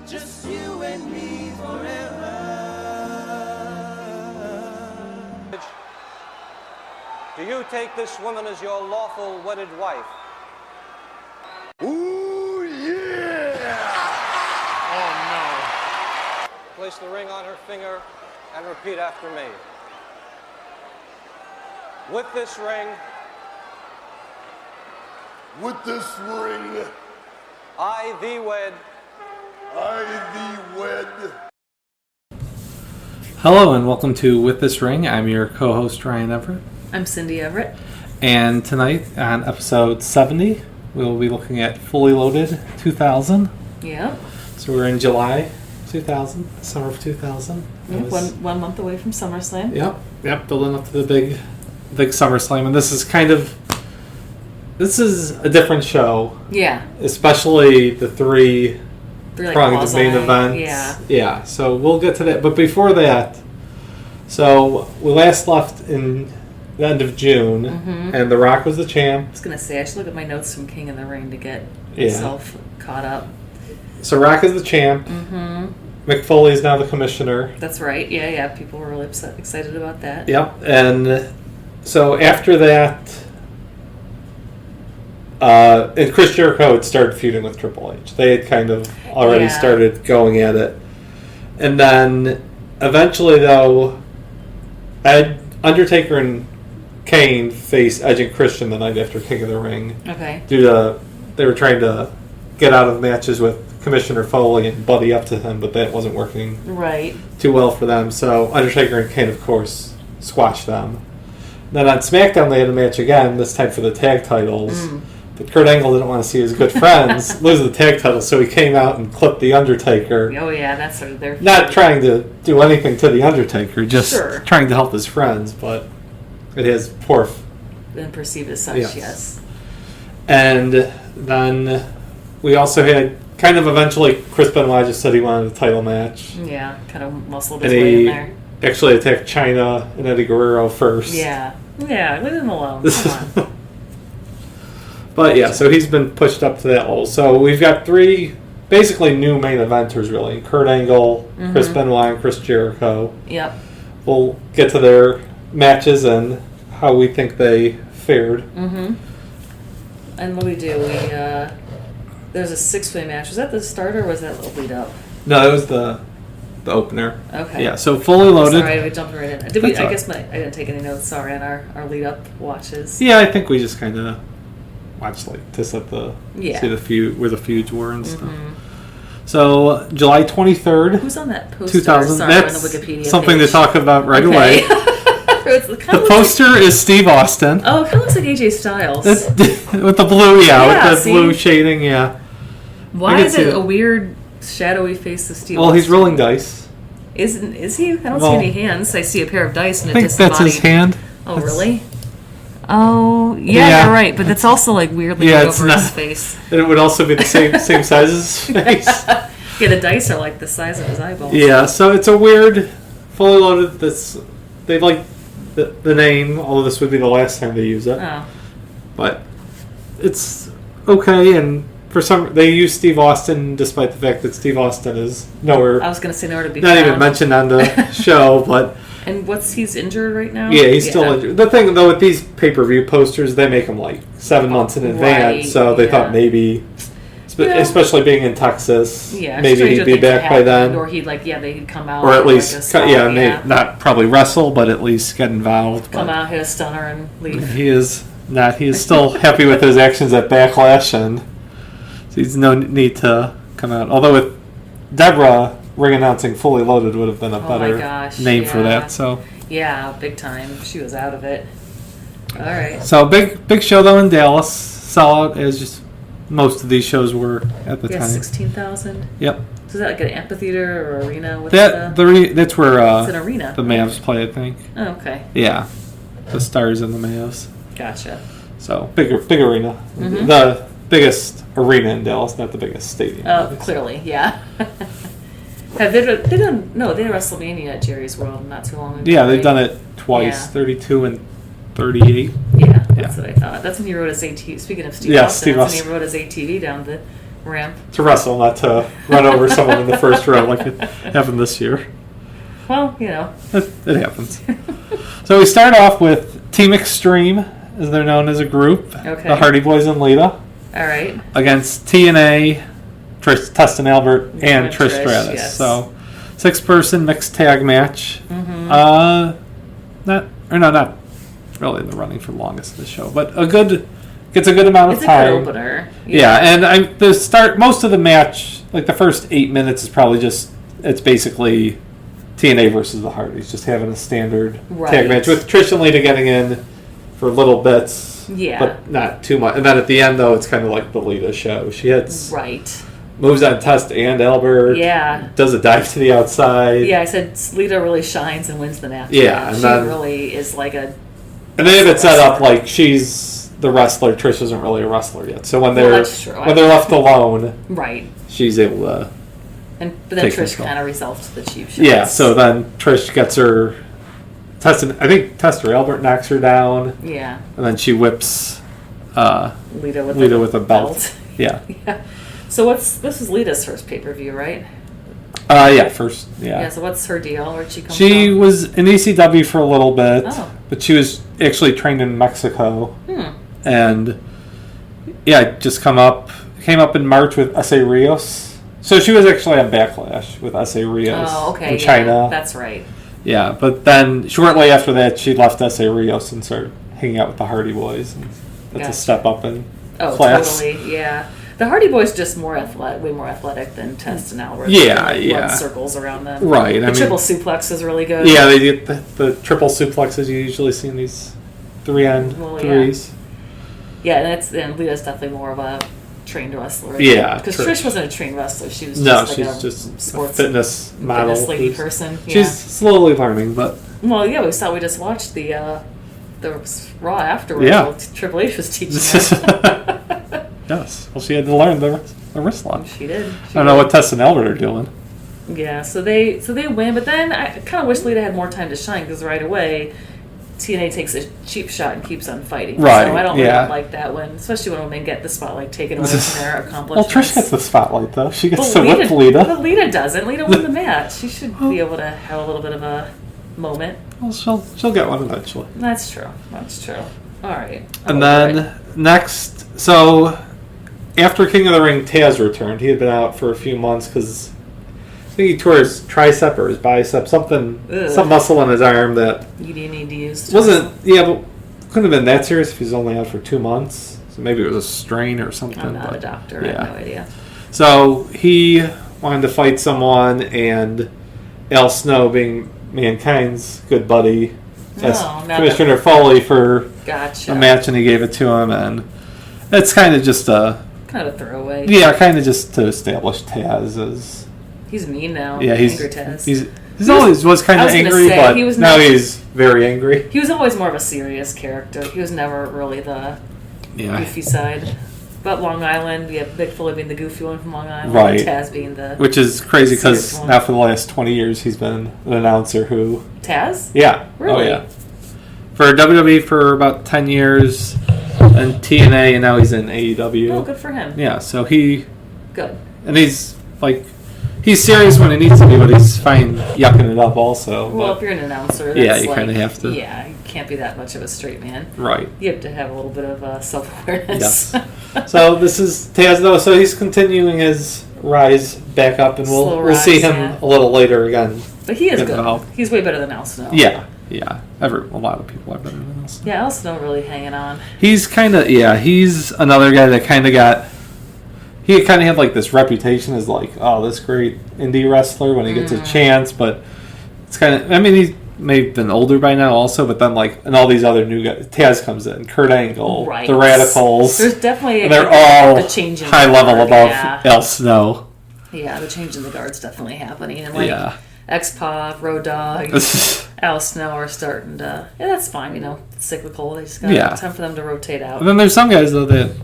just you and me forever. Do you take this woman as your lawful wedded wife? Ooh, yeah! Oh, no. Place the ring on her finger and repeat after me. With this ring, I thee wed. Hello and welcome to With This Ring. I'm your co-host Ryan Everett. I'm Cindy Everett. And tonight on episode 70, we'll be looking at Fully Loaded 2000. Yep. So we're in July 2000, summer of 2000. One month away from SummerSlam. Yep, building up to the big SummerSlam. And this is a different show. Yeah. Especially the three pronged main events. Yeah, so we'll get to that. But before that, so we last left in the end of June, and The Rock was the champ. I was going to say, I should look at my notes from King in the Ring to get myself caught up. So Rock is the champ. Mick Foley is now the commissioner. That's right. Yeah. People were really excited about that. Yep. And so after that, and Chris Jericho had started feuding with Triple H. They had kind of already started going at it. And then eventually, though, Undertaker and Kane faced Edge and Christian the night after King of the Ring. Okay. Due to they were trying to get out of matches with Commissioner Foley and buddy up to him, but that wasn't working too well for them. So Undertaker and Kane, of course, squashed them. Then on SmackDown, they had a match again, this time for the tag titles. But Kurt Angle didn't want to see his good friends lose the tag titles, so he came out and clipped The Undertaker. Oh, yeah, that's sort of their... Not trying to do anything to The Undertaker, just trying to help his friends, but it has poor... Been perceived as such, yes. And then we also had kind of eventually Chris Benoit just said he wanted a title match. Yeah, kind of muscled his way in there. Actually attacked China and Eddie Guerrero first. Yeah, leave him alone. Come on. But yeah, so he's been pushed up to that level. So we've got three basically new main eventers, really. Kurt Angle, Chris Benoit, and Chris Jericho. Yep. We'll get to their matches and how we think they fared. And what we do, there's a six-way match. Was that the starter or was that the lead up? No, that was the opener. Okay. Yeah, so Fully Loaded. Sorry, we jumped right in. I guess I didn't take any notes, sorry, on our lead up watches. Yeah, I think we just kind of watched to set see the feud, where the feuds were and stuff. So July 23rd. Who's on that poster? 2000. Sorry, That's on the Wikipedia something page. to talk about right away. The poster is Steve Austin. Oh, it kind of looks like AJ Styles. With the blue, with the blue shading, Why is it a weird, shadowy face of Steve Austin? Well, he's rolling dice. Is he? I don't see any hands. I see a pair of dice and I think that's his hand. Oh, really? Oh, yeah, you're right. But it's also like weirdly over his face. And it would also be the same size as his face. Yeah, the dice are like the size of his eyeballs. Yeah, so it's a weird, Fully Loaded. They like the name, although this would be the last time they use it. Oh. But it's okay, and for some, they use Steve Austin despite the fact that Steve Austin is nowhere. I was going to say nowhere to be not found. even mentioned on the show, but. And he's injured right now? Yeah, he's still injured. The thing, though, with these pay-per-view posters, they make them like 7 months in advance, so they thought maybe, especially being in Texas, maybe he'd be back by then. Or they'd come out. Or at least, not probably wrestle, but at least get involved. Come out, hit a stunner, and leave. He is still happy with his actions at Backlash, and so he's no need to come out. Although with Deborah ring announcing Fully Loaded would have been a better name for that. So yeah, big time. She was out of it. All right. So big show though in Dallas. Solid as just most of these shows were at the time. 16,000. Yep. So is that like an amphitheater or arena? That's where it's an arena. The Mavs play, I think. Oh, okay. Yeah, the Stars and the Mavs. Gotcha. So big arena. The biggest arena in Dallas, not the biggest stadium. Oh, clearly, yeah. Have they done WrestleMania at Jerry's World not too long ago? Yeah, they've done it twice, 32 and 38. Yeah, that's what I thought. That's when he rode his ATV. Speaking of Steve Austin, that's when he rode his ATV down the ramp. To wrestle, not to run over someone in the first row like it happened this year. Well, you know. It happens. So we start off with Team Extreme, as they're known as a group. Okay. The Hardy Boys and Lita. All right. Against T&A, Test and Albert, and Trish Stratus. Yes. So 6-person mixed tag match. Mm-hmm. Not really in the running for the longest of the show, but gets a good amount of time. It's a good opener. Yeah, and most of the match, like the first 8 minutes, is probably it's basically T&A versus the Hardys, just having a standard tag match with Trish and Lita getting in for little bits, but not too much. And then at the end, though, it's kind of like the Lita show. She hits moves on Test and Albert. Yeah. Does a dive to the outside. Yeah, I said Lita really shines and wins the match. Yeah, and she then, really is like a. And they have it set up like she's the wrestler. Trish isn't really a wrestler yet. So when they're left alone, she's able to. But then Trish kind of resolves the cheap shots. Yeah, so then Trish gets her. I think Test or Albert knocks her down. Yeah. And then she whips Lita with a belt. Yeah. Yeah. So this is Lita's first pay-per-view, right? First. Yeah. Yeah, so what's her deal? Where'd she come from? She was in ECW for a little bit, but she was actually trained in Mexico. And just came up in March with S.A. Rios. So she was actually on Backlash with S.A. Rios in China. That's right. Yeah, but then shortly after that, she left S.A. Rios and started hanging out with the Hardy Boys. And that's a step up in class. Totally, yeah. The Hardy Boys just way more athletic than Test and Albert. Run circles around them. Right. The triple suplex is really good. Yeah, they get the triple suplexes you usually see in these 3-on-3s. Yeah, and Lita's definitely more of a trained wrestler. Yeah. Because Trish wasn't a trained wrestler. She was just sports a fitness model. Fitness lady person. Yeah. She's slowly learning, but... Well, yeah, we just watched the Raw afterwards. Yeah. Triple H was teaching her. Yes. Well, she had to learn the wrist lock. She did. I don't know what Tess and Albert are doing. Yeah, so they win, but then I kind of wish Lita had more time to shine because right away T&A takes a cheap shot and keeps on fighting. Right. So I don't really like that especially when women get the spotlight taken away from their accomplishments. Well, Trish gets the spotlight though. She gets to whip Lita. But Lita doesn't. Lita won the match. She should be able to have a little bit of a moment. Well, she'll get one eventually. That's true. All right. And then next, so after King of the Ring, Tazz returned. He had been out for a few months because I think he tore his tricep or his bicep, some muscle in his arm that you didn't need to use. Wasn't but couldn't have been that serious if he's only out for 2 months. So maybe it was a strain or something. I'm not a doctor. I have no idea. So he wanted to fight someone, and Al Snow, being Mankind's good buddy, asked Commissioner Foley for a match, and he gave it to him, and it's kind of just a throwaway. Yeah, kind of just to establish Tazz as... He's mean now. Yeah, angry Tazz. He's always was kind of angry, but now he's very angry. He was always more of a serious character. He was never really the goofy side. But Long Island, we have Big Foley being the goofy one from Long Island, and Tazz being the... Which is crazy because now for the last 20 years he's been an announcer who... Tazz? Yeah. Really? Oh, yeah. For WWE for about 10 years, and T&A, and now he's in AEW. Oh, good for him. Yeah, so he... Good. And he's, he's serious when he needs to be, but he's fine yucking it up also. Well, if you're an announcer, that's you kind of have to. Yeah, you can't be that much of a straight man. Right. You have to have a little bit of self-awareness. Yes. So this is Tazz, though. So he's continuing his rise back up, and we'll see him a little later again. But he is good. He's way better than Al Snow. Yeah. A lot of people are better than Al Snow. Yeah, Al Snow really hanging on. He's kind of he's another guy that kind of got... He kind of had this reputation as this great indie wrestler when he gets a chance, but it's kind of... I mean, he may have been older by now also, but then and all these other new guys... Tazz comes in, Kurt Angle, the Radicals. There's definitely... And they're all the high level above Al Snow. Yeah, the change in the guard's definitely happening. And X-Pac, Road Dogg, Al Snow are starting to... Yeah, that's fine, it's cyclical. They just got time for them to rotate out. And then there's some guys, though, that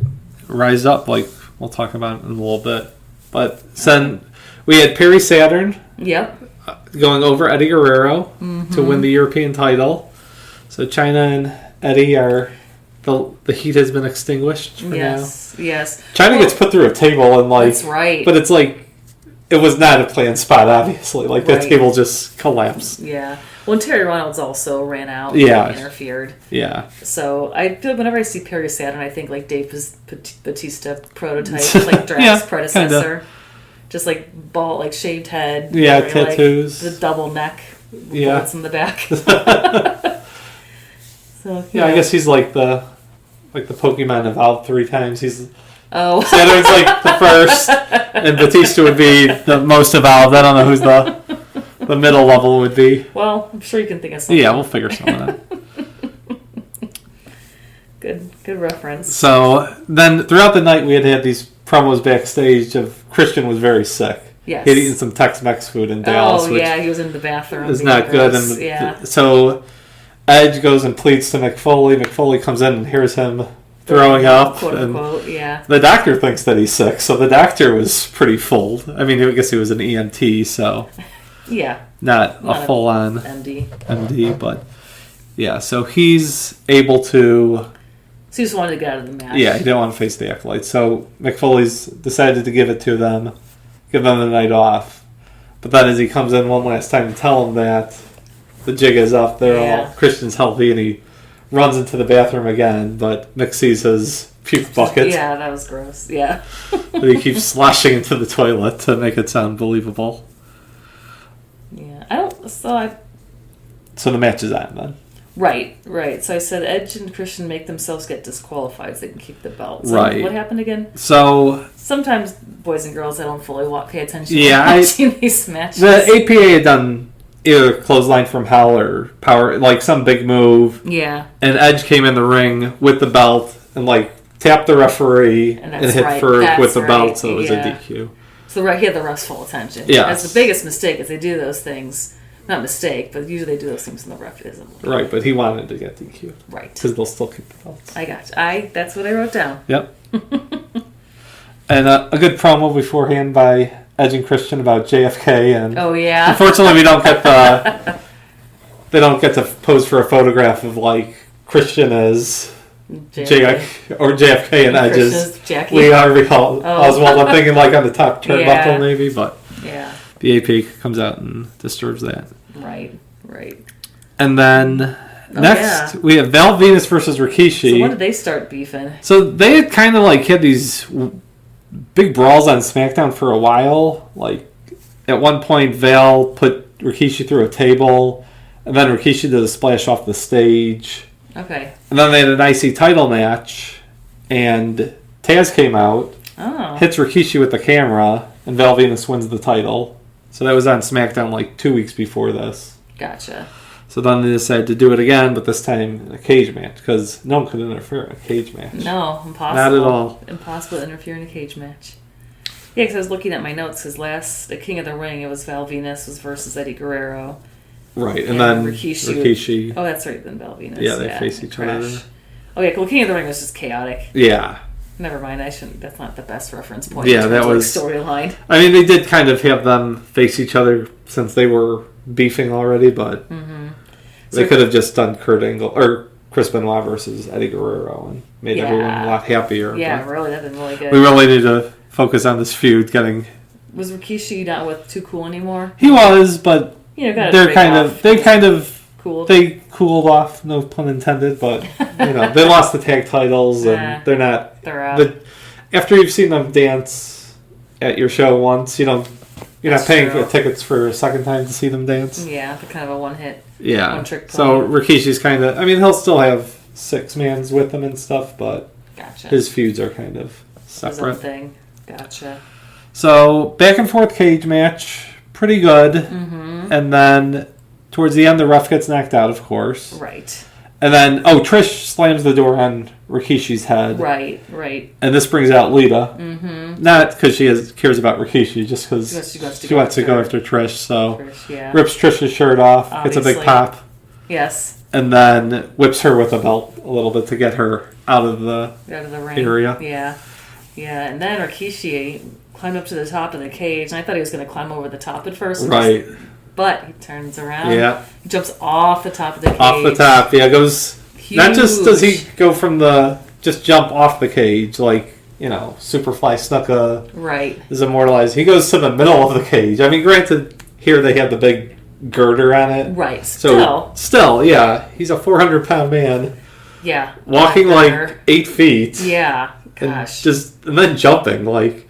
rise up, we'll talk about it in a little bit. But then we had Perry Saturn going over Eddie Guerrero to win the European title. So China and Eddie are the heat has been extinguished for now. Yes. China gets put through a table and That's right. But it's like it was not a planned spot, obviously. Like that table just collapsed. Yeah. Well, and Terry Reynolds also ran out. Yeah. And interfered. Yeah. So I feel like whenever I see Perry Saturn, I think like Dave Bautista prototype, like Drax's predecessor. Kinda. Just like shaved head. Yeah, tattoos. Like, the double neck. Yeah. Bullets in the back. So I guess he's like the Pokemon evolved 3 times. He's Saturn's like the first, and Batista would be the most evolved. I don't know who's the middle level would be. Well, I'm sure you can think of something. Yeah, we'll figure something out. Good reference. So then throughout the night we had these promos backstage of Christian was very sick. Yes. He had eaten some Tex-Mex food in Dallas. He was in the bathroom. It's not good. And so Edge goes and pleads to McFoley. McFoley comes in and hears him throwing up. Quote, and unquote, yeah. The doctor thinks that he's sick, so the doctor was pretty fooled. I mean, I guess he was an EMT, so... Yeah. Not a full-on MD, but... Yeah, so he's able to... So he just wanted to get out of the match. Yeah, he didn't want to face the Acolytes. So McFoley's decided to give it to them, give them the night off. But then as he comes in one last time to tell them that the jig is up, they're all Christian's healthy, and he runs into the bathroom again, but Mick sees his puke bucket. Yeah, that was gross. Yeah. But he keeps sloshing into the toilet to make it sound believable. Yeah. So the match is on then. Right. So I said Edge and Christian make themselves get disqualified so they can keep the belt. So right. What happened again? So sometimes boys and girls, I don't fully pay attention to watching these matches. The APA had done either clothesline from hell or power, like some big move. Yeah. And Edge came in the ring with the belt and tapped the referee and hit Ferg with the belt, so it was a DQ. So he had the ref's full attention. Yeah. That's the biggest mistake is they do those things. Not mistake, but usually they do those things and the ref isn't. Right, but he wanted to get DQ. Right. Because they'll still keep the belts. I got you. That's what I wrote down. Yep. And a good promo beforehand by Edge and Christian about JFK, and unfortunately we don't get they don't get to pose for a photograph of Christian as JFK and Edge's Lee Harvey Oswald. I'm thinking on the top turnbuckle maybe, but the AP comes out and disturbs that. Right. And then next we have Val Venus versus Rikishi. So when did they start beefing? So they had kind of had these big brawls on SmackDown for a while. At one point, Val put Rikishi through a table, and then Rikishi did a splash off the stage. Okay. And then they had an IC title match, and Tazz came out, hits Rikishi with the camera, and Val Venus wins the title. So that was on SmackDown 2 weeks before this. Gotcha. So then they decided to do it again, but this time in a cage match, because no one could interfere in a cage match. No, impossible. Not at all. Impossible to interfere in a cage match. Yeah, because I was looking at my notes, because the King of the Ring, it was Val Venus was versus Eddie Guerrero. Right, and then Rikishi. Oh, that's right, then Val Venus. Yeah, they face each other. Oh, yeah, well, King of the Ring was just chaotic. Yeah. Never mind, that's not the best reference point. Yeah, that was storyline. I mean, they did kind of have them face each other since they were beefing already, but they could have just done Kurt Angle or Chris Benoit versus Eddie Guerrero and made everyone a lot happier. Yeah, really, that'd been really good. We really need to focus on this feud. Was Rikishi not with Too Cool anymore? He was, but they cooled off. No pun intended, but they lost the tag titles and they're out. After you've seen them dance at your show once, you're not paying for tickets for a second time to see them dance. Yeah, they're kind of a one-hit, one-trick pony. So Rikishi's kind of... I mean, he'll still have 6-mans with him and stuff, but his feuds are kind of separate. His own thing. Gotcha. So, back and forth cage match. Pretty good. Mm-hmm. And then, towards the end, the ref gets knocked out, of course. Right. And then, Trish slams the door on Rikishi's head. Right. And this brings out Lita. Mm-hmm. Not because she cares about Rikishi, just because she wants to go after Trish. So, rips Trish's shirt off, gets a big pop. Yes. And then whips her with a belt a little bit to get her out of the ring area. Yeah. And then Rikishi climbed up to the top of the cage, and I thought he was going to climb over the top at first. Right. But he turns around. Yeah. He jumps off the top of the cage. Off the top, goes Huge. Not just does he go from just jump off the cage like, Superfly Snuka is immortalized. He goes to the middle of the cage. I mean, granted, here they have the big girder on it. Right. Still, yeah. He's a 400-pound man. Yeah. Walking like 8 feet. Yeah. Gosh. And then jumping. Like.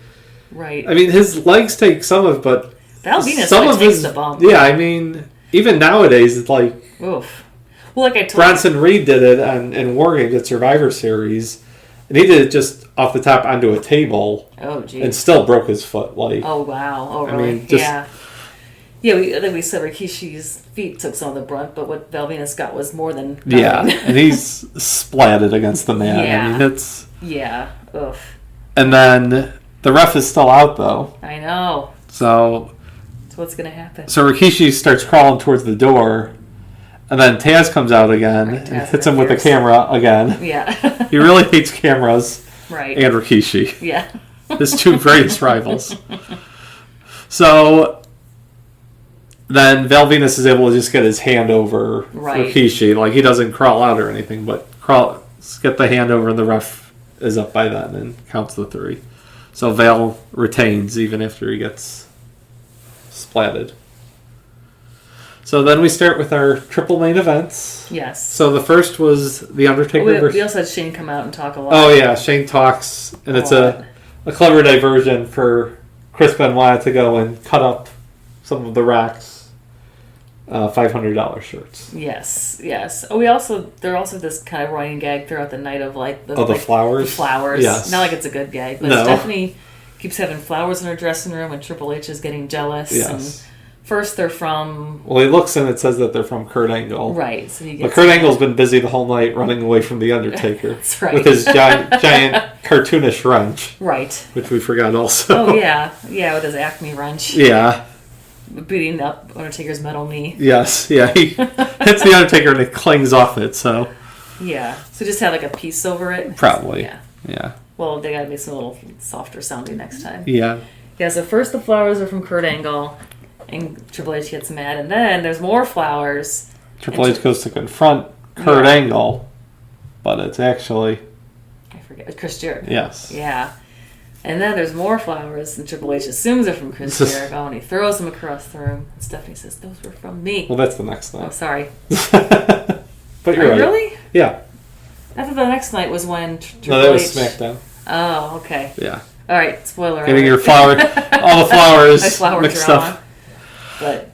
Right. I mean, his legs take some of it, but. Val Venus takes the bump. Yeah, I mean, even nowadays, it's like. Oof. Well, like I told Bronson Reed did it in War Games at Survivor Series. And he did it just off the top onto a table. Oh, geez. And still broke his foot. Like. Oh, wow. Oh, really? I mean, yeah. Yeah, I think we said Rikishi's feet took some of the brunt, but what Val Venus got was more than nothing. Yeah, and he's splatted against the man. Yeah. I mean, it's... Yeah, ugh. And then the ref is still out, though. I know. So what's going to happen? So Rikishi starts crawling towards the door, and then Tazz comes out again and hits him with the camera again. Yeah. He really hates cameras. Right. And Rikishi. Yeah. His two greatest rivals. So... Then Val Venus is able to just get his hand over Rikishi. Like, he doesn't crawl out or anything, but get the hand over, and the ref is up by then and counts the 3. So Val retains even after he gets splatted. So then we start with our triple main events. Yes. So the first was The Undertaker versus... We also had Shane come out and talk a lot. Oh, yeah. Shane talks, and it's a clever diversion for Chris Benoit to go and cut up some of the Rock's $500 shirts. Yes. Oh, they're also this kind of running gag throughout the night of like the flowers. The flowers. Yes. Not like it's a good gag, but Stephanie keeps having flowers in her dressing room, and Triple H is getting jealous. Yes. And first they're from... Well, he looks and it says that they're from Kurt Angle. Right. So but Kurt Angle's been busy the whole night running away from The Undertaker. That's right. With his giant cartoonish wrench. Right. Which we forgot also. Oh, yeah. Yeah, with his Acme wrench. Yeah. Beating up Undertaker's metal knee. Yes, yeah. He hits The Undertaker and it clings off it, so... Yeah. So just have like a piece over it? Probably. Yeah. Well, they gotta make some a little softer sounding next time. Yeah. Yeah, so first the flowers are from Kurt Angle, and Triple H gets mad, and then there's more flowers. Triple H goes to confront Kurt Angle, but it's actually... I forget. Chris Jericho. Yes. Yeah. And then there's more flowers, and Triple H assumes they're from Chris Jericho, and he throws them across the room. And Stephanie says, "Those were from me." Well, that's the next night. Oh, sorry. But you're right. Really? Yeah. I thought the next night was when Triple No, that was H... Smackdown. Oh, okay. Yeah. All right, spoiler alert. Getting your flower, all the flowers mixed up. But...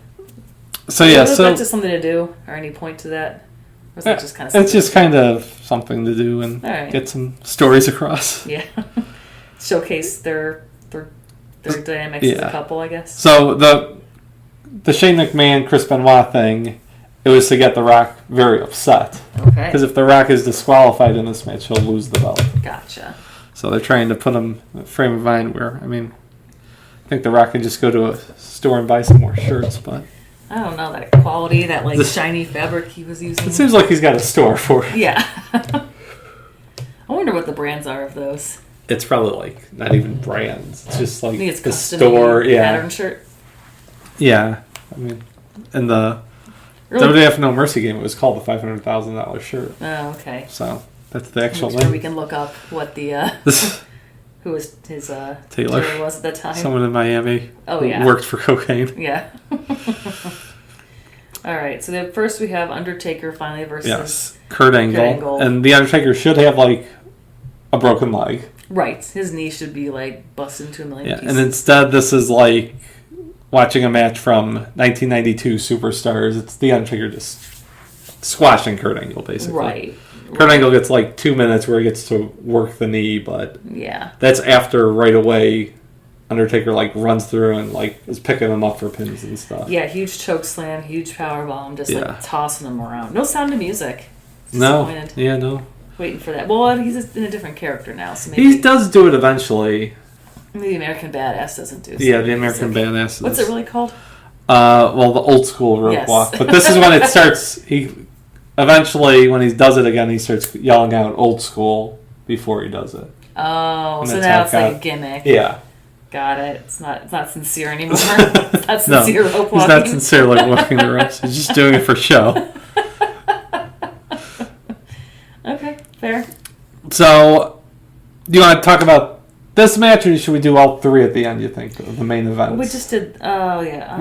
So, yeah, Was that just something to do, or any point to that? Or was that just kind of it's just kind of something to do and get some stories across. Yeah. Showcase their dynamics as a couple, I guess. So the Shane McMahon Chris Benoit thing, it was to get The Rock very upset. Okay. Because if The Rock is disqualified in this match, he'll lose the belt. Gotcha. So they're trying to put him in a frame of mind where, I mean, I think The Rock can just go to a store and buy some more shirts, but... I don't know, that quality, that like shiny fabric he was using. It seems like he's got a store for it. Yeah. I wonder what the brands are of those. It's probably like not even brands. It's just like it's the store, pattern shirt. Yeah, I mean, in the WWF No Mercy game, it was called the $500,000 shirt. Oh, okay. So that's the actual name. Sure we can look up what the who was his Taylor was at that time. Someone in Miami. Oh yeah, who worked for cocaine. Yeah. All right, so first we have Undertaker finally versus Kurt Angle, and the Undertaker should have like a broken leg. Right, his knee should be like busted into a million pieces. And instead, this is like watching a match from 1992 Superstars. It's the Undertaker just squashing Kurt Angle, basically. Right. Kurt Angle gets like 2 minutes where he gets to work the knee, but that's after right away Undertaker like runs through and like is picking them up for pins and stuff. Yeah, huge choke slam, huge power bomb, just like tossing them around. No sound of music. No. Waiting for that. Well, he's in a different character now, so maybe he does do it eventually. The American Badass doesn't do. Yeah, the American Badass. What's it really called? Well, the old school rope walk. But this is when it starts. He eventually, when he does it again, he starts yelling out "old school" before he does it. Oh, so now it's like a gimmick. Yeah. Got it. It's not sincere anymore. It's not sincere rope walking. He's not sincere like walking the ropes. He's just doing it for show. So, do you want to talk about this match, or should we do all three at the end, you think, of the main event? We just did, yeah.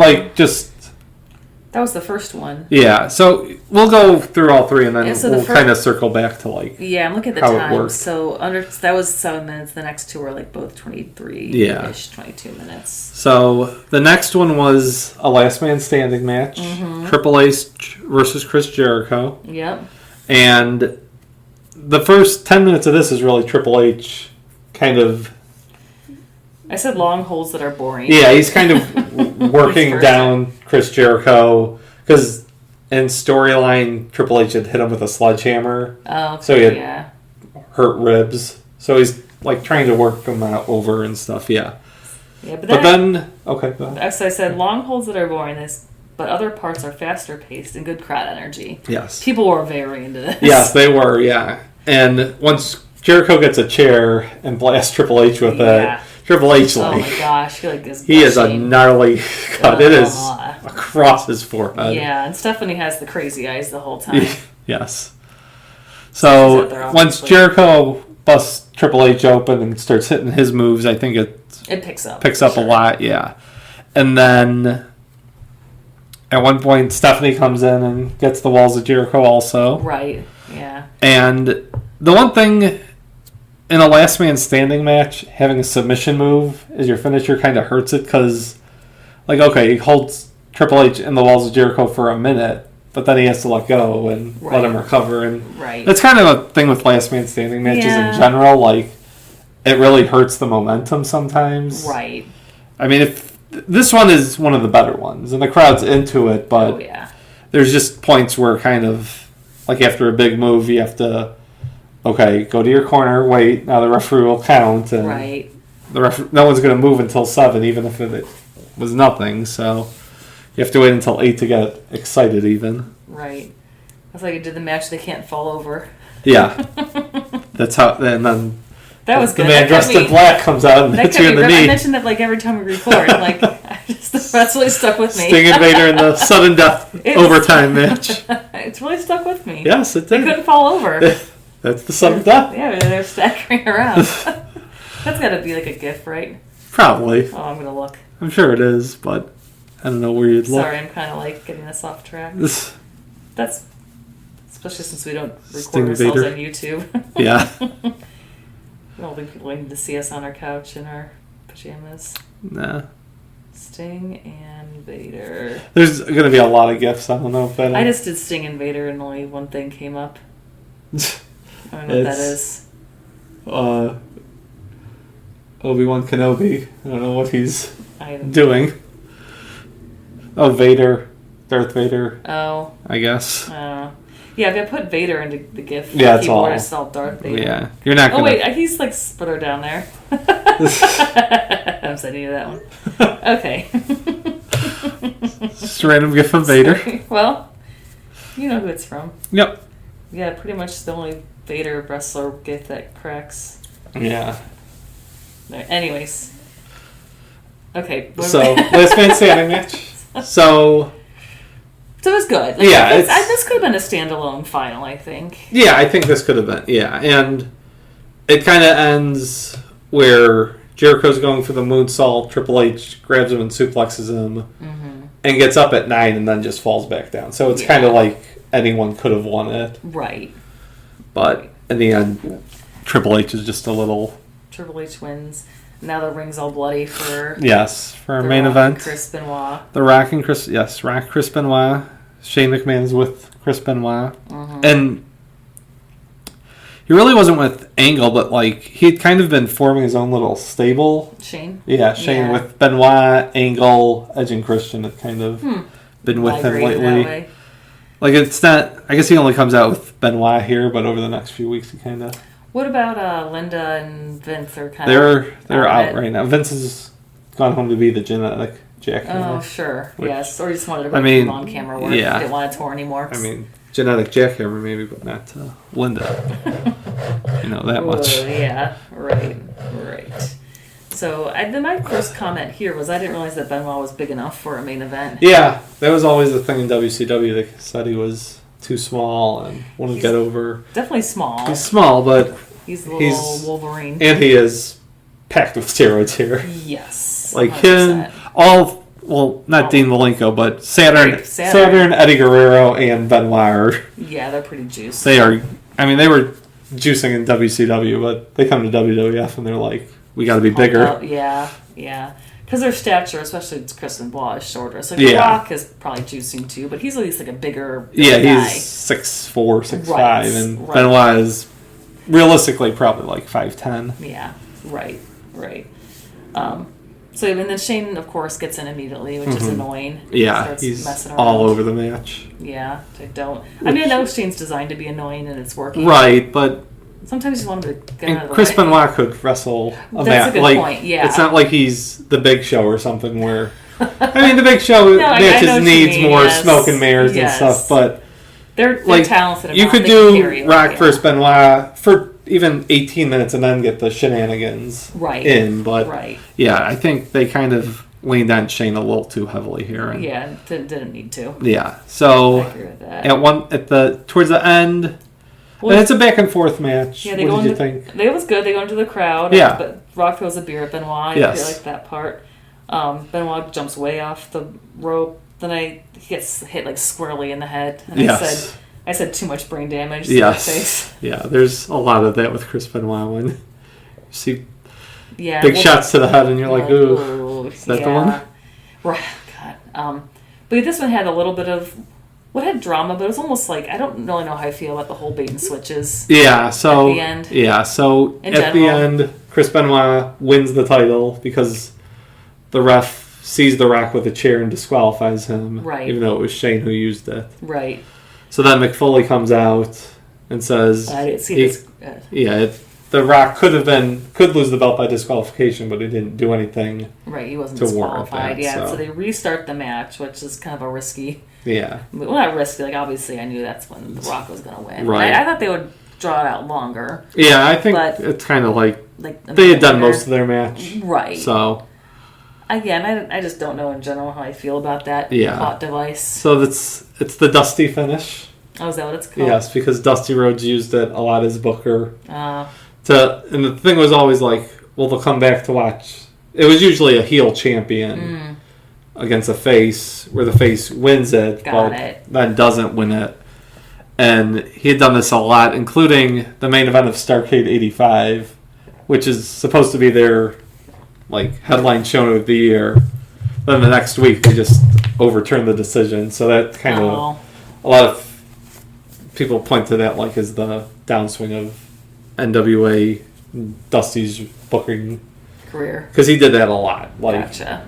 That was the first one. Yeah, so we'll go through all three, and then we'll kind of circle back to, Yeah, I'm looking at the time. So, that was 7 minutes. The next two were, both 23-ish, 22 minutes. So, the next one was a last man standing match. Mm-hmm. Triple H versus Chris Jericho. Yep. And the first 10 minutes of this is really Triple H kind of... I said long holds that are boring. Yeah, he's kind of working down Chris Jericho because in storyline, Triple H had hit him with a sledgehammer. Oh, okay, so he had hurt ribs. So he's trying to work him out over and stuff. Yeah. Yeah, but then okay. Go ahead. So I said long holds that are boring. But other parts are faster paced and good crowd energy. Yes. People were very into this. Yes, they were. Yeah, and once Jericho gets a chair and blasts Triple H with it. Triple H, oh my gosh, he is a gnarly cut. It is across his forehead. Yeah, and Stephanie has the crazy eyes the whole time. Yes. So once Jericho busts Triple H open and starts hitting his moves, I think it picks up. A lot, yeah. And then at one point, Stephanie comes in and gets the walls of Jericho also. Right. Yeah. And the one thing in a last man standing match, having a submission move as your finisher kind of hurts it because, he holds Triple H in the walls of Jericho for a minute, but then he has to let go and let him recover. And that's kind of a thing with last man standing matches in general. It really hurts the momentum sometimes. Right. I mean, if this one is one of the better ones, and the crowd's into it, but there's just points where kind of, after a big move, you have to... Okay, go to your corner, wait, now the referee will count, and no one's going to move until 7, even if it was nothing, so you have to wait until 8 to get excited even. Right. That's like you did the match, they can't fall over. Yeah. That's how, and then that was good. The man dressed in black comes out and hits you in the knee. I mentioned that every time we record, that's really stuck with me. Sting Invader in the sudden death overtime match. It's really stuck with me. Yes, it did. They couldn't fall over. That's the sudden death. Yeah, they're staggering around. That's got to be a GIF, right? Probably. Oh, I'm going to look. I'm sure it is, but I don't know where you'd look. Sorry, I'm kind of getting us off track. That's especially since we don't record ourselves on YouTube. Yeah. I don't think people need to see us on our couch in our pajamas. Nah. Sting and Vader. There's going to be a lot of GIFs. I don't know if that. I just did Sting and Vader and only one thing came up. I don't know what that is. Obi-Wan Kenobi. I don't know what he's doing. Oh, Vader. Darth Vader. Oh. I guess. Yeah, if I put Vader into the GIF, yeah, the keyboard, it's all Darth Vader. Yeah. You're not gonna... Oh, wait, he's further down there. I'm sending you that one. Okay. Just a random GIF of Vader. Sorry. Well, you know who it's from. Yep. Yeah, pretty much the only Vader wrestler GIF that cracks. Yeah. Anyways. Okay. So, last man standing match. So it was good. This could have been a standalone final, I think. Yeah, I think this could have been. Yeah, and it kind of ends where Jericho's going for the moonsault. Triple H grabs him and suplexes him, and gets up at 9, and then just falls back down. So it's kind of like anyone could have won it, right? But in the end, Triple H is just a little. Triple H wins. Now the ring's all bloody for our main event. Chris Benoit. The Rock and Chris, Chris Benoit. Shane McMahon's with Chris Benoit, and he really wasn't with Angle, but he'd kind of been forming his own little stable. Shane. Yeah, Shane with Benoit, Angle, Edge, and Christian have kind of been with him lately. It's not. I guess he only comes out with Benoit here, but over the next few weeks, he kind of. What about Linda and Vince? They're out right now. Vince has gone home to be the genetic jackhammer. Oh, sure. Yes. Or he just wanted to bring on camera work. Yeah. He didn't want to tour anymore. I mean, genetic jackhammer maybe, but not Linda. That much. Yeah. Right. So my first comment here was I didn't realize that Benoit was big enough for a main event. Yeah. That was always the thing in WCW. They said he was too small and wouldn't get over. Definitely small. He's small, but He's the little Wolverine. And he is packed with steroids here. Yes. Like 100%. Not Dean Malenko, but Saturn, Eddie Guerrero, and Benoit. Yeah, they're pretty juiced. They are. I mean, they were juicing in WCW, but they come to WWF and they're like, we got to be bigger. Yeah. Because their stature, especially Chris Benoit, is shorter. So The Rock is probably juicing too, but he's at least like a bigger guy. He's 6'4", 6'5", and Benoit is realistically probably like 5'10". Yeah, right. So and then Shane, of course, gets in immediately, which is annoying. Yeah, he's all over the match. Yeah, I know Shane's designed to be annoying and it's working. Right, but sometimes you want him to get out of the Chris way. Benoit could wrestle a match. That's a good point, yeah. It's not like he's the Big Show or something where... I mean, the Big Show matches needs more smoke and mirrors and stuff, but... They're talented enough. You could do Rock versus Benoit for even 18 minutes and then get the shenanigans in, but I think they kind of leaned on Shane a little too heavily here. And, didn't need to. Yeah, so I agree with that. Towards the end, and it's a back and forth match. Yeah, what did you think? It was good. They go into the crowd. Yeah, but Rock throws a beer at Benoit. I really like that part. Benoit jumps way off the rope. Then he gets hit like squarely in the head. And I said too much brain damage to his face. Yeah, there's a lot of that with Chris Benoit when you see big shots to the head and you're like, ooh, is that the one? Right, God. But this one had a little bit of, had drama, but it was almost like, I don't really know how I feel about the whole bait and switches. Yeah, so at the end. Yeah, so at the end, Chris Benoit wins the title because the ref sees The Rock with a chair and disqualifies him, even though it was Shane who used it. Right. So then McFoley comes out and says, I didn't see this. The Rock could lose the belt by disqualification, but he didn't do anything. Right, he wasn't disqualified. That, so they restart the match, which is kind of a risky. Yeah. Well, not risky. Like obviously, I knew that's when The Rock was going to win. Right. I thought they would draw it out longer. Yeah, I think it's kind of like they had done most of their match. Right. So. Again, I just don't know in general how I feel about that plot device. So it's the Dusty finish. Oh, is that what it's called? Yes, because Dusty Rhodes used it a lot as Booker. And the thing was always like, well, they'll come back to watch. It was usually a heel champion against a face, where the face wins it, then doesn't win it. And he had done this a lot, including the main event of Starrcade 85, which is supposed to be their headline show of the year. Then the next week they just overturned the decision. So that kind of a lot of people point to that as the downswing of NWA Dusty's booking career, because he did that a lot. Gotcha.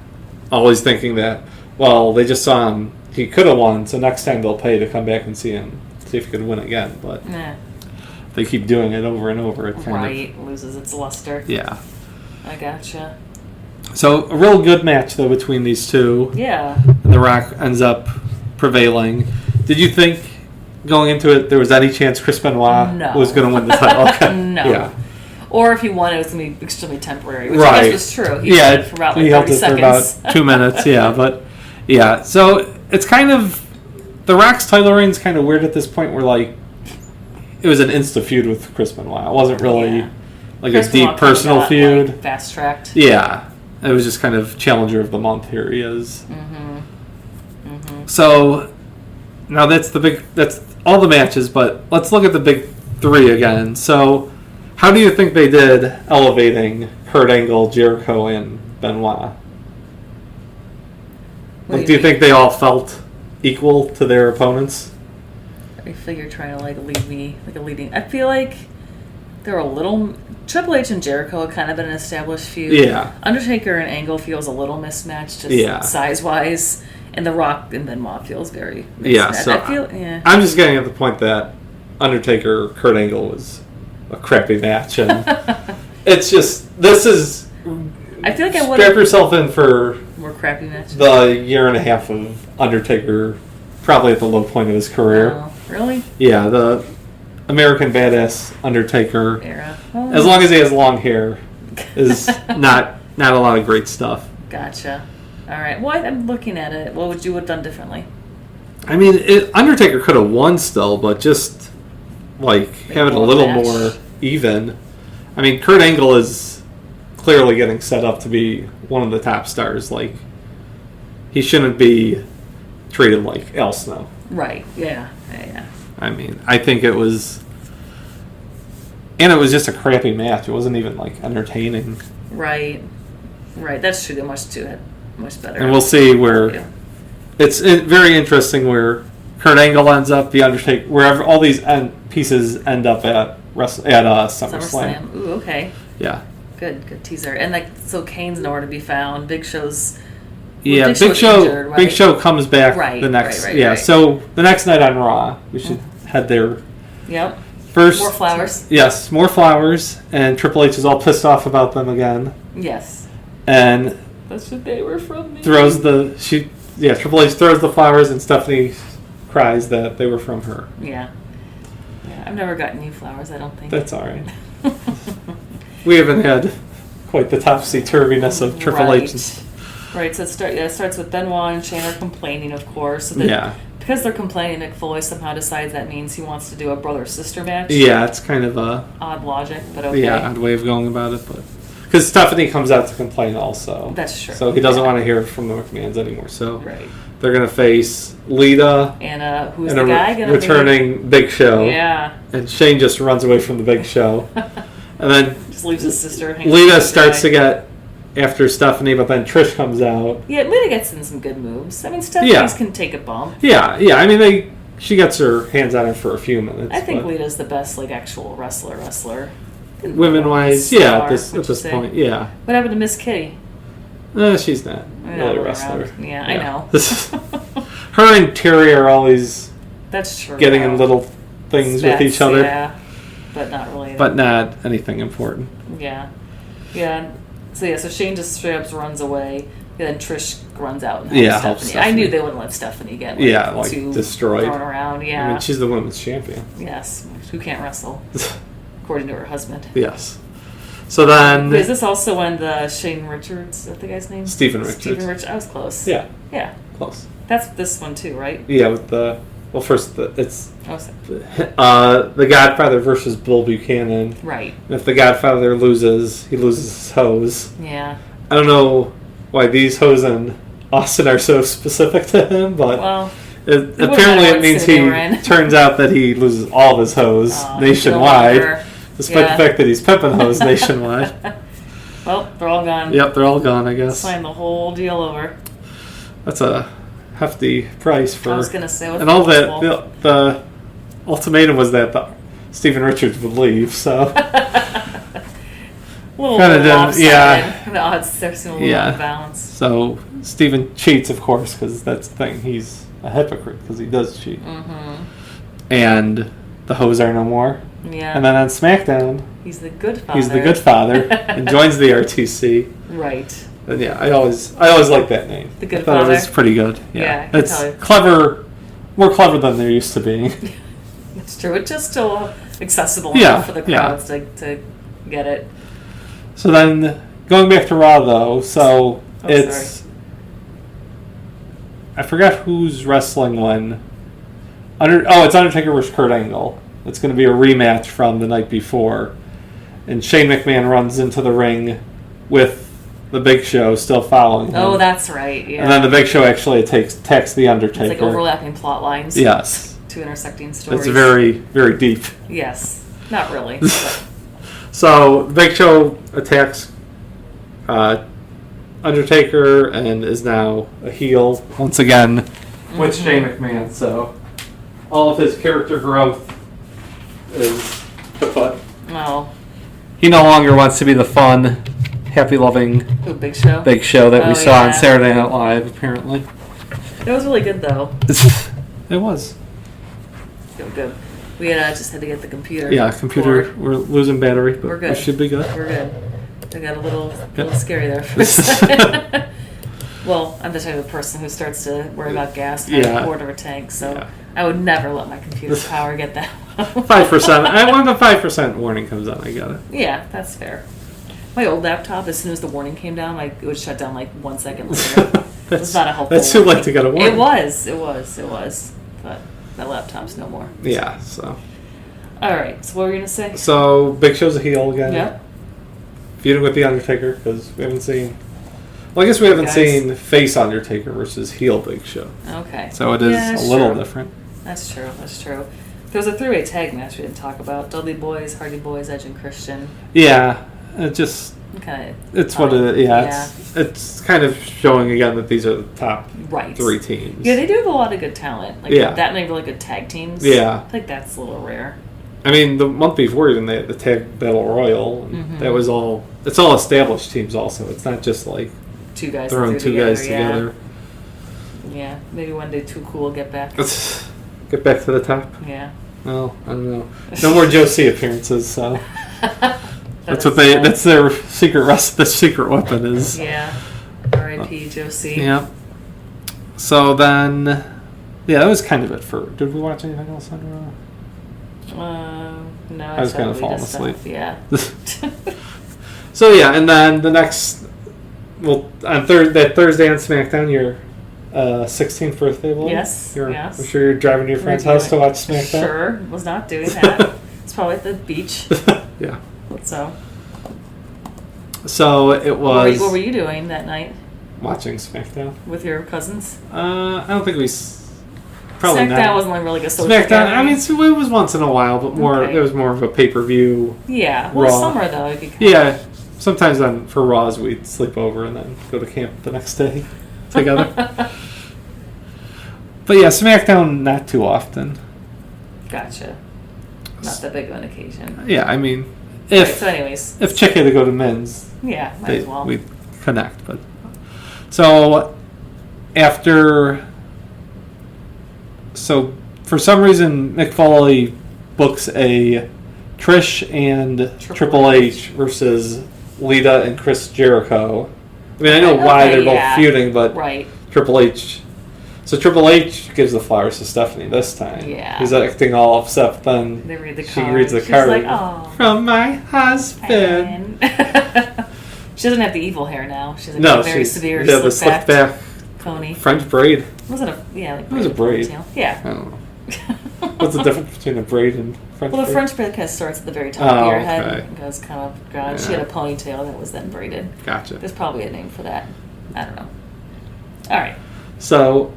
Always thinking that they just saw him, he could have won, so next time they'll pay to come back and see him, see if he could win again. But they keep doing it over and over. It kind of loses its luster. Yeah, I gotcha. So a real good match though between these two. Yeah. And The Rock ends up prevailing. Did you think going into it there was any chance Chris Benoit was going to win the title? Okay. No. Yeah. Or if he won, it was going to be extremely temporary, which I guess was true. He held it for about 2 minutes. Yeah. So it's kind of The Rock's title reign's kind of weird at this point. Where it was an insta feud with Chris Benoit. It wasn't really Chris a deep personal feud. Fast tracked. Yeah. It was just kind of challenger of the month. Here he is. So now that's all the matches, but let's look at the big three again. So how do you think they did elevating Kurt Angle, Jericho, and Benoit? Do you think they all felt equal to their opponents? I feel you're trying to lead me a leading. I feel like they're a little. Triple H and Jericho had kind of been an established feud. Yeah. Undertaker and Angle feels a little mismatched, just size-wise, and The Rock and Benoit feels very mismatched. So I'm just getting at the point that Undertaker Kurt Angle was a crappy match, and it's just I feel like I would strap yourself in for more crappy matches. The year and a half of Undertaker, probably at the low point of his career. Oh, really? Yeah, the American Badass Undertaker era. As long as he has long hair, is not a lot of great stuff. Gotcha. All right. Well, I'm looking at it. What would you have done differently? I mean, Undertaker could have won still, but just have it a little more even. I mean, Kurt Angle is clearly getting set up to be one of the top stars. Like, he shouldn't be treated like Al Snow. Right, yeah. I mean, I think it was... And it was just a crappy match. It wasn't even, like, entertaining. Right. That's true. Much better. And we'll see where... It's very interesting where Kurt Angle ends up, The Undertaker, wherever all these pieces end up at SummerSlam. Ooh, okay. Yeah. Good teaser. And so Kane's nowhere to be found. Big Show's... Yeah, Big Show comes back the next... Right. So the next night on Raw, we should head there. Yep. First, more flowers. Yes, more flowers, and Triple H is all pissed off about them again. Yes. And that's what they were from me. Triple H throws the flowers, and Stephanie cries that they were from her. Yeah. I've never gotten you flowers, I don't think. That's all right. We haven't had quite the topsy-turviness of Triple H. Right, so it starts with Benoit and Shane are complaining, of course. So because they're complaining, Mick Foley somehow decides that means he wants to do a brother-sister match. Yeah, it's kind of a... odd logic, but okay. Yeah, odd way of going about it, but... Because Stephanie comes out to complain also. That's true. So he doesn't want to hear from the McMahons anymore, so... Right. They're going to face Lita... And who's the guy going to returning Big Show. Yeah. And Shane just runs away from the Big Show. And then... Just leaves his sister. Lita starts to get... After Stephanie, but then Trish comes out. Yeah, Lita gets in some good moves. I mean, Stephanie's can take a bump. Yeah. I mean, she gets her hands on her for a few minutes. I think Lita's the best, actual wrestler. Women-wise, at this point, yeah. What happened to Miss Kitty? She's not really a wrestler. Yeah, I know. Her and Terry are always getting in little things with each other. Yeah, but not really. But not anything important. Yeah. So Shane just straight up runs away, and then Trish runs out and helps Stephanie. I knew they wouldn't let Stephanie get too destroyed, thrown around. Yeah, I mean, she's the women's champion. Yes, who can't wrestle, according to her husband. Yes. So then, is this also when the Shane Richards? Is that the guy's name? Stephen Richards. I was close. Yeah. Close. That's this one too, right? Yeah, with the the Godfather versus Bill Buchanan. Right. And if the Godfather loses, he loses his hose. Yeah. I don't know why these hose and Austin are so specific to him, but apparently it means turns out that he loses all of his hose nationwide, despite the fact that he's pimping hose nationwide. Well, they're all gone. Yep, they're all gone, I guess. Sign the whole deal over. That's a hefty price for... I was going to say... And all that... The ultimatum was that Stephen Richards would leave, so... Kind of didn't... Yeah. The odds there seem a little out of balance. So, Stephen cheats, of course, because that's the thing. He's a hypocrite, because he does cheat. Mm-hmm. And the hoes are no more. Yeah. And then on SmackDown... He's the good father. And joins the RTC. Right. And I always liked that name. The Good Father. I thought it was pretty good. Yeah, it's clever, more clever than they're used to being. It's true. It's just still accessible enough for the crowds to get it. So then, going back to Raw though, it's I forgot who's wrestling when. It's Undertaker versus Kurt Angle. It's going to be a rematch from the night before, and Shane McMahon runs into the ring with the Big Show still following him. Oh, that's right, yeah. And then the Big Show actually attacks the Undertaker. It's overlapping plot lines. Yes. Two intersecting stories. It's very, very deep. Yes. Not really. So, the Big Show attacks Undertaker and is now a heel once again with Shane McMahon. So, all of his character growth is kaput. Oh. He no longer wants to be the fun... happy-loving Big Show that we saw on Saturday Night Live, apparently. It was really good, though. It was. Good. We just had to get the computer. Yeah, computer. We're losing battery, but we should be good. We're good. I got a little scary there for a second. Well, I'm the type of person who starts to worry about gas and a quarter of a tank, so I would never let my computer's power get that low. 5%. When the 5% warning comes on, I got it. Yeah, that's fair. My old laptop, as soon as the warning came down, it would shut down 1 second later. It was not a helpful That's too late to get a warning. It was. But my laptop's no more. Yeah, so. All right, so what were you going to say? So, Big Show's a heel again. Yep. feuding with the Undertaker because we haven't seen. Well, I guess we haven't seen face Undertaker versus heel Big Show. Okay. So it is a little different. That's true. There was a 3-way tag match we didn't talk about. Dudley Boys, Hardy Boys, Edge and Christian. Yeah, it just... It's what it is. Yeah. It's kind of showing again that these are the top 3 teams. Yeah, they do have a lot of good talent. That many really good tag teams. Yeah. I think that's a little rare. I mean, the month before even they had the Tag Battle Royal. And that was all... It's all established teams also. It's not just like... Two guys together. Yeah, maybe one day Too Cool will get back. Get back to the top? Yeah. Well, I don't know. No more Joe C appearances, so... That's their secret the secret weapon is. Yeah. R.I.P. Joe C. Yeah. So then, that was kind of it for. Did we watch anything else on Raw? No. I was kind of falling asleep. Yeah. So and then the next, on that Thursday on Smackdown, your 16th birthday, Will? Yes. I'm sure you're driving to your friend's house to watch Smackdown. Sure, was not doing that. It's probably at the beach. Yeah. So it was... What were you doing that night? Watching Smackdown. With your cousins? I don't think we... Probably Smackdown not. wasn't like really a social Smackdown, gathering. I mean, it was once in a while, but it was more of a pay-per-view. Yeah. Well, Raw. summer, though. Yeah. Sometimes for Raws, we'd sleep over and then go to camp the next day together. But SmackDown, not too often. Gotcha. Not that big of an occasion. Yeah, I mean... If Chick had to go to men's, might as well. We'd connect. But so after, for some reason, Mick Foley books a Trish and Triple H versus Lita and Chris Jericho. I mean, I know why they're both feuding, but Triple H. So Triple H gives the flowers to Stephanie this time. Yeah. He's acting all upset, but then she reads the card. Like, oh, from my husband. She doesn't have the evil hair now. She's like a very severe the slick back pony. French braid. Was it it was a braid. Yeah. I don't know. What's the difference between a braid and French braid? Well, the French braid kind of starts at the very top of your head and goes kind of gone. She had a ponytail that was then braided. Gotcha. There's probably a name for that. I don't know. All right. So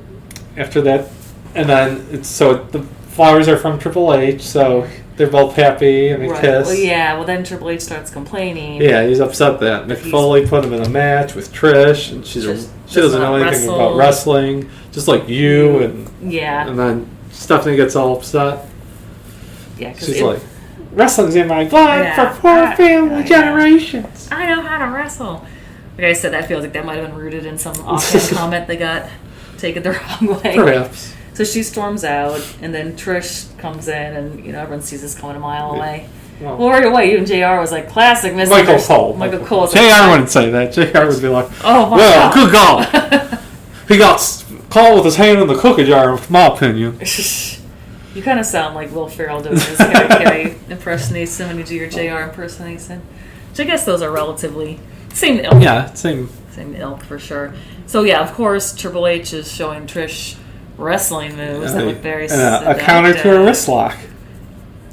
after that, and then the flowers are from Triple H, so they're both happy and they kiss. Well, then Triple H starts complaining. Yeah, he's upset that Mick Foley put him in a match with Trish, and she doesn't know anything about wrestling, just like you, and then Stephanie gets all upset. Yeah, she's like, wrestling's in my blood for poor family generations. I know how to wrestle. Like I said, that feels like that might have been rooted in some offhand comment they got taken the wrong way. Perhaps. So she storms out, and then Trish comes in, and everyone sees this coming a mile away. Well, right away, even JR was like, classic Michael Cole. Michael Cole. JR wouldn't say that. JR would be like, oh, my well, God. good God. He got caught with his hand in the cookie jar, in my opinion. You kind of sound like Will Ferrell doing this Harry impersonation when you do your JR impersonation. Which I guess those are relatively same ilk. Yeah, same ilk for sure. So of course, Triple H is showing Trish wrestling moves that look very a counter to a wrist lock.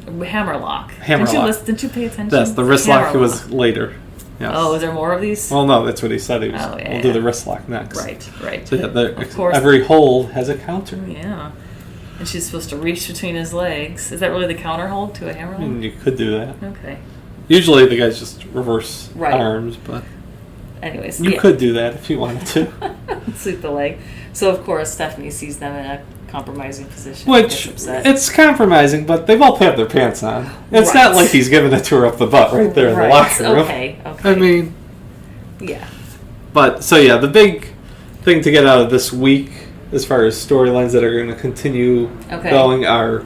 Hammerlock. Didn't you pay attention? Yes, the wrist lock was later. Yes. Oh, is there more of these? Well, no, that's what he said. We'll do the wrist lock next. Right. So of course, every hold has a counter. Yeah. And she's supposed to reach between his legs. Is that really the counter hold to a hammerlock? I mean, you could do that. Okay. Usually the guys just reverse arms, but anyways, you could do that if you wanted to. Sweep the leg. So of course Stephanie sees them in a compromising position. Which it's compromising, but they both have their pants on. It's not like he's giving it to her up the butt right there in the locker room. Okay. I mean, yeah. But the big thing to get out of this week, as far as storylines that are going to continue going, are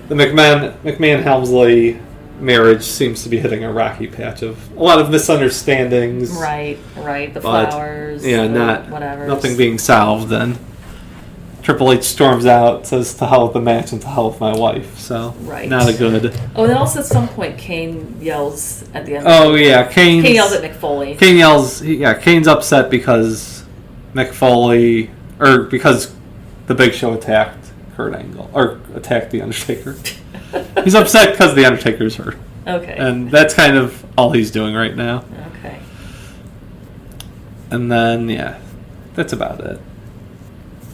the McMahon Helmsley marriage seems to be hitting a rocky patch of a lot of misunderstandings. Right. The flowers. Whatever. Nothing being solved. And Triple H storms out, says to hell with the match and to hell with my wife. So not a good. Oh, and then also at some point Kane yells at the end. Oh yeah, Kane yells at Mick Foley. Kane yells. Kane's upset because Mick Foley, or because the Big Show attacked Kurt Angle or attacked the Undertaker. He's upset because the Undertaker's hurt. Okay. And that's kind of all he's doing right now. Okay. And then, that's about it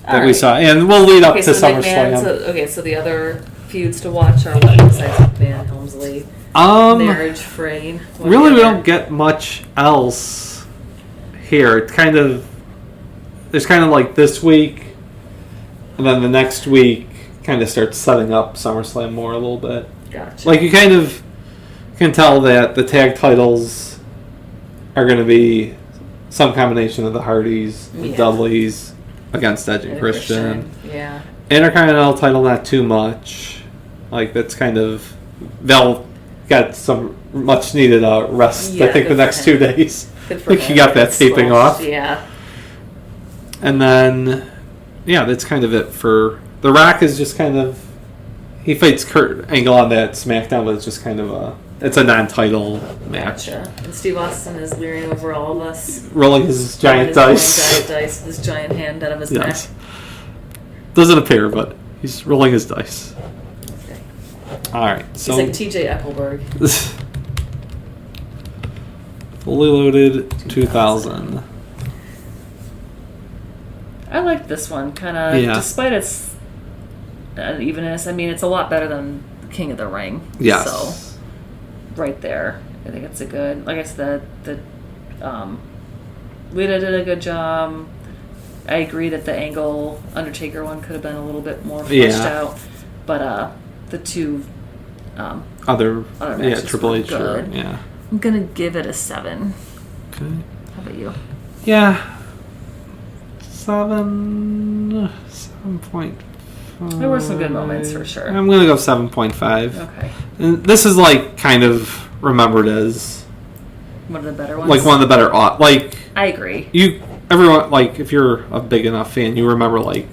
that we saw. And we'll lead up to SummerSlam. So the other feuds to watch are what besides McMahon, Helmsley, Marriage, Frayne? Really, we don't get much else here. It's there's kind of like this week, and then the next week kind of starts setting up SummerSlam more a little bit. Gotcha. Like, you kind of can tell that the tag titles are going to be some combination of the Hardys, the Dudleys, against Edge and Christian. Yeah. Intercontinental title, not too much. Like, that's kind of... They'll get some much needed rest, I think, the next 2 days. Good for I think he got that taping off. Yeah. And then, that's kind of it for... The Rock is just kind of... He fights Kurt Angle on that SmackDown, but it's just kind of it's a non-title match. Gotcha. And Steve Austin is leering over all of us. Rolling his giant dice. His giant hand out of his neck. Doesn't appear, but he's rolling his dice. Okay. Alright, so... He's like TJ Eppelberg. Fully Loaded 2000. I like this one, kind of, despite its unevenness. I mean, it's a lot better than King of the Ring. Yes. So, right there. I think it's a good, like I said, Lita did a good job. I agree that the Angle Undertaker one could have been a little bit more fleshed out. But the two other matches Triple H, good. Yeah. I'm going to give it a 7. Okay. How about you? Yeah. 7.5. There were some good moments for sure. I'm going to go 7.5. Okay. And this is like kind of remembered as one of the better ones. Like one of the better. Like I agree. Everyone, like, if you're a big enough fan, you remember like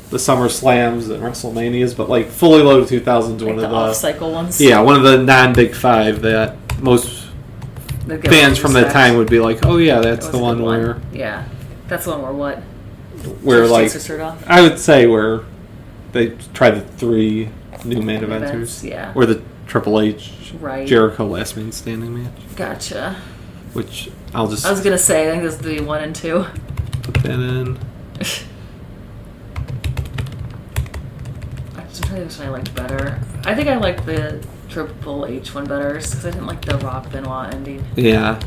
the Summer Slams and WrestleManias, but like Fully Loaded 2000 is one of the off-cycle ones. Yeah, one of the non-Big Five that most fans from that time would be like, oh yeah, that's the one where. Yeah, that's the one where what? Where like I would say where they tried the 3 new main eventers. Yeah. Or the Triple H Jericho Last Man Standing match. Gotcha. Which I was gonna say, I think this is the 1 and 2. Put that in. I'm trying to think which one I liked better. I think I liked the Triple H one better because I didn't like the Rock Benoit ending. Yeah.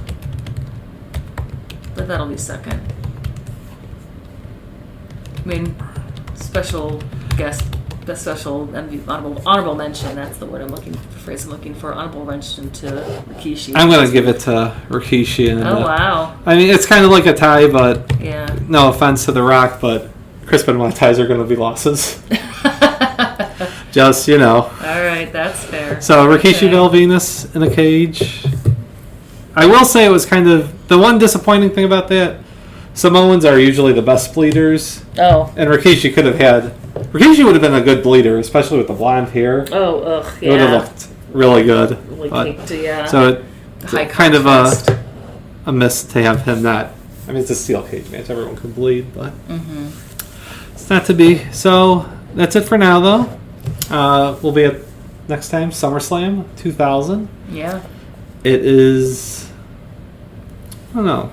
But that'll be second. I mean, special guest, the special honorable mention. That's the word the phrase I'm looking for. Honorable mention to Rikishi. I'm gonna give it to Rikishi. And, wow. I mean, it's kind of like a tie, but yeah. No offense to The Rock, but Chris Benoit ties are gonna be losses. Just All right, that's fair. So Rikishi Val Venus in a cage. I will say it was kind of the one disappointing thing about that. Samoans are usually the best bleeders. Oh. And Rikishi Rikishi would have been a good bleeder, especially with the blonde hair. Oh, ugh, yeah. It would have looked really good. Really caked, yeah. So it's kind of a miss to have him not. I mean, it's a steel cage match. Everyone can bleed, but it's not to be. So that's it for now, though. We'll be at next time, SummerSlam 2000. Yeah. It is. I don't know.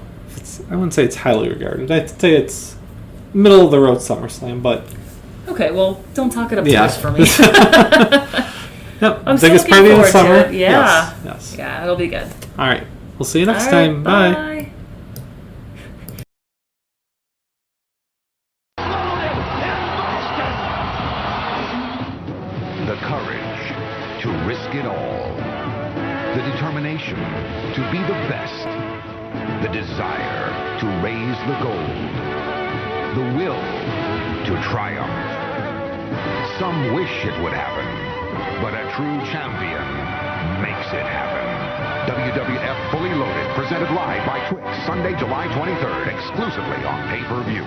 I wouldn't say it's highly regarded. I'd say it's middle of the road SummerSlam, but. Okay, well, don't talk it up too much for me. Yep. I'm biggest party in the summer. Yeah. Yes. Yeah, it'll be good. All right. We'll see you next time. Bye. Bye. The courage to risk it all. The determination to be the best. The desire to raise the gold. The will to triumph. Some wish it would happen, but a true champion makes it happen. WWF Fully Loaded, presented live by Twix, Sunday, July 23rd, exclusively on pay-per-view.